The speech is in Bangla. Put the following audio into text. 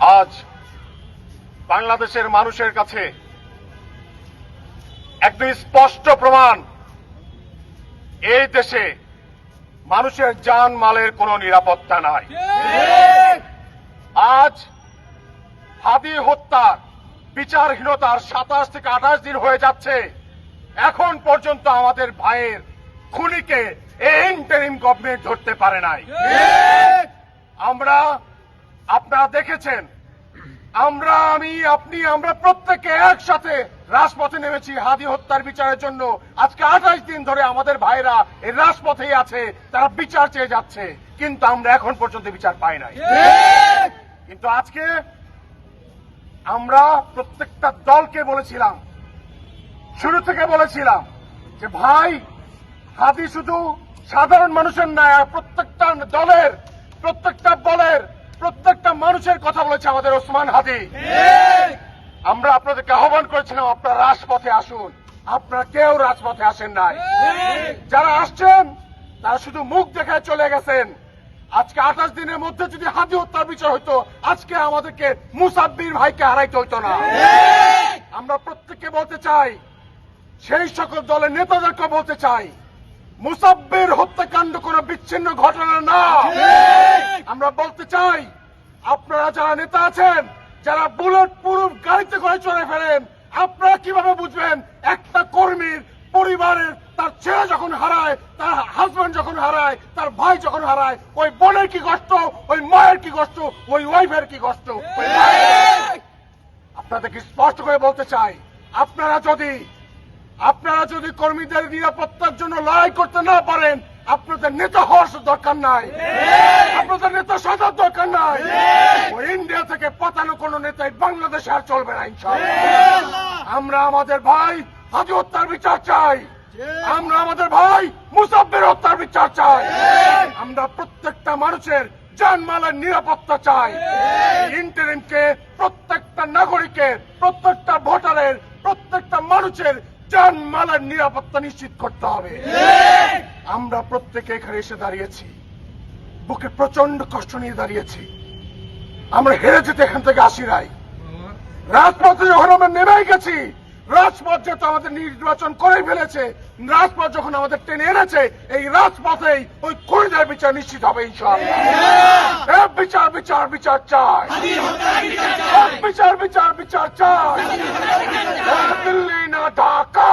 আজ বাংলাদেশের মানুষের কাছে একদম স্পষ্ট প্রমাণ, এই দেশে মানুষের জান মালের কোনো নিরাপত্তা নাই। আজ হাদি হত্যার বিচারহীনতার 27 থেকে 28 দিন হয়ে যাচ্ছে, এখন পর্যন্ত আমাদের ভাইয়ের খুনিকে এই ইন্টারিম গভর্নমেন্ট ধরতে পারে নাই। আপনারা দেখেছেন, আমরা প্রত্যেকে একসাথে রাজপথে নেমেছি হাদি হত্যার বিচারের জন্য। আজকে 28 দিন ধরে আমাদের ভাইরা এই রাজপথেই আছে, তারা বিচার চেয়ে যাচ্ছে, কিন্তু আমরা এখন পর্যন্ত বিচার পাই নাই। কিন্তু আজকে আমরা প্রত্যেকটা দলকে বলেছিলাম, শুরু থেকে বলেছিলাম যে ভাই, হাদি শুধু সাধারণ মানুষের নয়, প্রত্যেকটা দলের, প্রত্যেকটা বলের, প্রত্যেকটা মানুষের কথা বলেছে আমাদের ওসমান হাদি। আমরা আপনাদেরকে আহ্বান করেছিলাম আপনারা রাজপথে আসুন, আপনারা কেউ রাজপথে আসেন নাই। যারা আসছেন তারা শুধু মুখ দেখায় চলে গেছেন। আজকে 28 দিনের মধ্যে যদি হাদি হত্যার বিচার হইতো, আজকে আমাদেরকে মুসাব্বির ভাইকে হারাইতে হইতো না। আমরা প্রত্যেককে বলতে চাই, সেই সকল দলের নেতাদেরকে বলতে চাই, মুসাব্বির হত্যাকাণ্ড কোন বিচ্ছিন্ন ঘটনা না। আমরা বলতে চাই, আপনারা যারা নেতা আছেন, যারা বুলেট প্রুফ গাড়িতে করে চলে ফেলেন, আপনারা কিভাবে বুঝবেন একটা কর্মীর পরিবারের তার ছেলে যখন হারায়, তার হাজবেন্ড যখন হারায়, তার ভাই যখন হারায়, ওই বোনের কি কষ্ট, ওই মায়ের কি কষ্ট, ওই ওয়াইফের কি কষ্ট। আপনাদেরকে স্পষ্ট করে বলতে চাই, আপনারা যদি কর্মীদের নিরাপত্তার জন্য লড়াই করতে না পারেন, আপনাদের নেতা হওয়ার দরকার নাই, আপনাদের নেতা সাজার দরকার নাই। ওই ইন্ডিয়া থেকে পাঠানো কোন নেতাই বাংলাদেশে আর চলবে না ইনশাআল্লাহ। আমরা আমাদের ভাই হাদি হত্যার বিচার চাই, আমরা আমাদের ভাই মুসাব্বির হত্যার বিচার চাই, আমরা প্রত্যেকটা মানুষের জানমালের নিরাপত্তা চাই। ইন্টারিমকে প্রত্যেকটা নাগরিকের, প্রত্যেকটা ভোটারের, প্রত্যেকটা মানুষের জানমালের নিরাপত্তা নিশ্চিত করতে হবে। আমরা প্রত্যেকে এখানে এসে দাঁড়িয়েছি, বুকে প্রচন্ড কষ্ট নিয়ে দাঁড়িয়েছি। আমরা হেরে যেতে এখান থেকে আসি নাই, রাজপথে যখন আমরা নেমেই গেছি, রাজপথ যেহেতু আমাদের নির্বাচন করে ফেলেছে, রাজপথ যখন আমাদের টেনে এনেছে, এই রাজপথেই ওই খুনিদের বিচার নিশ্চিত হবে ইনশাআল্লাহ। বিচার বিচার বিচার চাই, বিচার বিচার বিচার চাই, দিল্লি না ঢাকা।